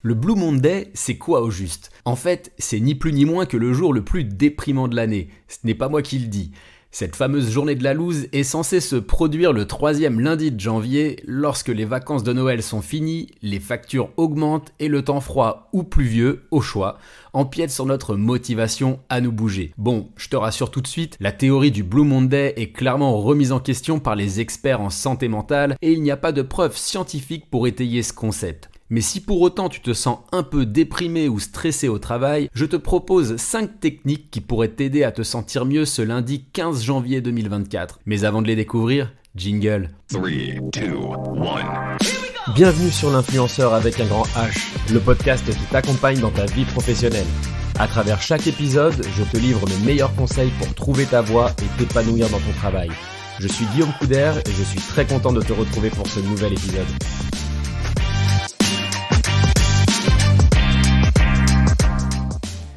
Le Blue Monday, c'est quoi au juste? En fait, c'est ni plus ni moins que le jour le plus déprimant de l'année. Ce n'est pas moi qui le dis. Cette fameuse journée de la loose est censée se produire le 3e lundi de janvier, lorsque les vacances de Noël sont finies, les factures augmentent et le temps froid ou pluvieux, au choix, empiète sur notre motivation à nous bouger. Bon, je te rassure tout de suite, la théorie du Blue Monday est clairement remise en question par les experts en santé mentale et il n'y a pas de preuves scientifiques pour étayer ce concept. Mais si pour autant tu te sens un peu déprimé ou stressé au travail, je te propose 5 techniques qui pourraient t'aider à te sentir mieux ce lundi 15 janvier 2024. Mais avant de les découvrir, jingle. 3, 2, 1. Bienvenue sur l'influenceur avec un grand H, le podcast qui t'accompagne dans ta vie professionnelle. À travers chaque épisode, je te livre mes meilleurs conseils pour trouver ta voie et t'épanouir dans ton travail. Je suis Guillaume Couder et je suis très content de te retrouver pour ce nouvel épisode.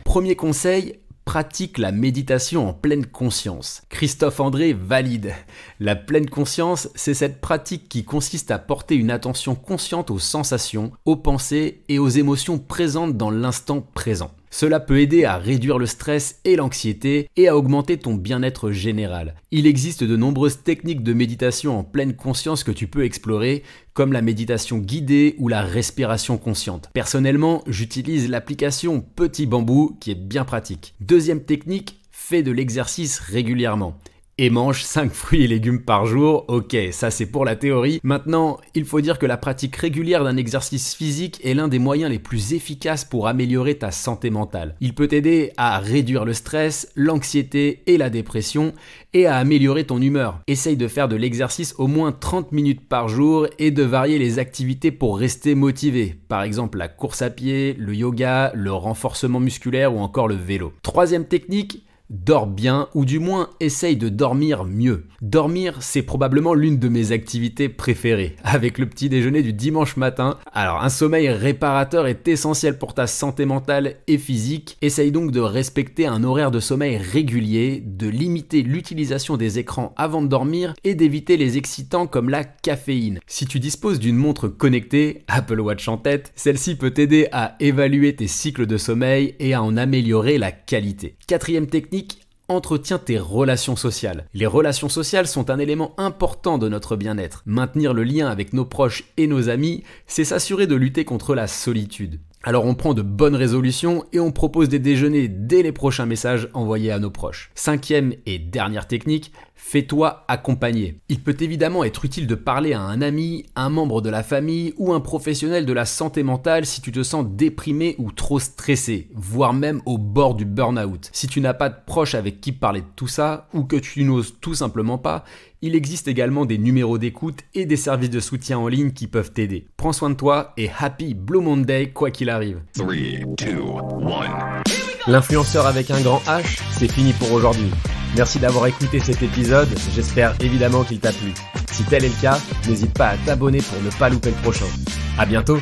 Premier conseil, pratique la méditation en pleine conscience. Christophe André valide. La pleine conscience, c'est cette pratique qui consiste à porter une attention consciente aux sensations, aux pensées et aux émotions présentes dans l'instant présent. Cela peut aider à réduire le stress et l'anxiété et à augmenter ton bien-être général. Il existe de nombreuses techniques de méditation en pleine conscience que tu peux explorer, comme la méditation guidée ou la respiration consciente. Personnellement, j'utilise l'application Petit Bambou qui est bien pratique. Deuxième technique, fais de l'exercice régulièrement. Et mange 5 fruits et légumes par jour, ok, ça c'est pour la théorie. Maintenant, il faut dire que la pratique régulière d'un exercice physique est l'un des moyens les plus efficaces pour améliorer ta santé mentale. Il peut t'aider à réduire le stress, l'anxiété et la dépression et à améliorer ton humeur. Essaye de faire de l'exercice au moins 30 minutes par jour et de varier les activités pour rester motivé. Par exemple, la course à pied, le yoga, le renforcement musculaire ou encore le vélo. Troisième technique, dors bien ou du moins essaye de dormir mieux. Dormir, c'est probablement l'une de mes activités préférées, avec le petit déjeuner du dimanche matin. Alors un sommeil réparateur est essentiel pour ta santé mentale et physique. Essaye donc de respecter un horaire de sommeil régulier, de limiter l'utilisation des écrans avant de dormir et d'éviter les excitants comme la caféine. Si tu disposes d'une montre connectée, Apple Watch en tête, celle-ci peut t'aider à évaluer tes cycles de sommeil et à en améliorer la qualité. Quatrième technique, entretiens tes relations sociales. Les relations sociales sont un élément important de notre bien-être. Maintenir le lien avec nos proches et nos amis, c'est s'assurer de lutter contre la solitude. Alors on prend de bonnes résolutions et on propose des déjeuners dès les prochains messages envoyés à nos proches. Cinquième et dernière technique, fais-toi accompagner. Il peut évidemment être utile de parler à un ami, un membre de la famille ou un professionnel de la santé mentale si tu te sens déprimé ou trop stressé, voire même au bord du burn-out. Si tu n'as pas de proches avec qui parler de tout ça ou que tu n'oses tout simplement pas, il existe également des numéros d'écoute et des services de soutien en ligne qui peuvent t'aider. Prends soin de toi et Happy Blue Monday quoi qu'il arrive. 3, 2, 1. L'influenceur avec un grand H, c'est fini pour aujourd'hui. Merci d'avoir écouté cet épisode, j'espère évidemment qu'il t'a plu. Si tel est le cas, n'hésite pas à t'abonner pour ne pas louper le prochain. À bientôt!